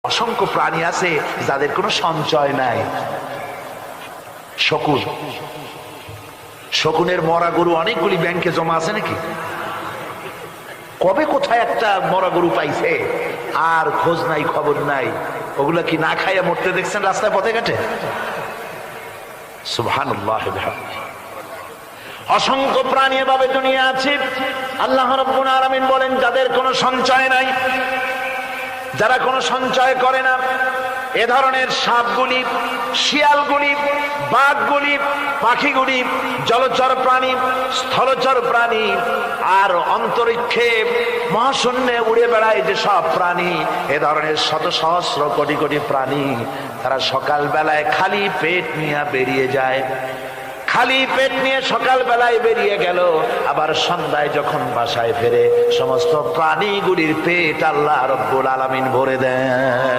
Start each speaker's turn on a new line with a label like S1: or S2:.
S1: অসংখ্য প্রাণী আছে যাদের কোনো সঞ্চয় নাই। শকুন, শকুনের মরা গরু অনেকগুলি ব্যাংকে জমা আছে নাকি? কবে কোথায় একটা মরা গরু পাইছে আর খোঁজ নাই, খবর নাই। ওগুলা কি না খাইয়া মরতে দেখছেন রাস্তায় পথে ঘাটে? সুবহানাল্লাহ। অসংখ্য প্রাণী এভাবে দুনিয়া আছে। আল্লাহ রাব্বুল আলামিন বলেন যাদের কোনো সঞ্চয় নাই, যারা কোনো সঞ্চয় করে না, এ ধরনের সাপগুলি, শিয়ালগুলি, বাঘগুলি, পাখিগুলি, জলচর প্রাণী, স্থলচর প্রাণী আর অন্তরিক্ষে মহাশূন্যে উড়ে বেড়ায় যে সব প্রাণী, এ ধরনের শত সহস্র কোটি কোটি প্রাণী, তারা সকাল বেলায় খালি পেট নিয়ে বেরিয়ে যায়। খালি পেট নিয়ে সকাল বেলায় বেরিয়ে গেল, আবার সন্ধ্যায় যখন বাসায় ফেরে সমস্ত প্রাণীগুলির পেট আল্লাহ রাব্বুল আলামিন ভরে দেন।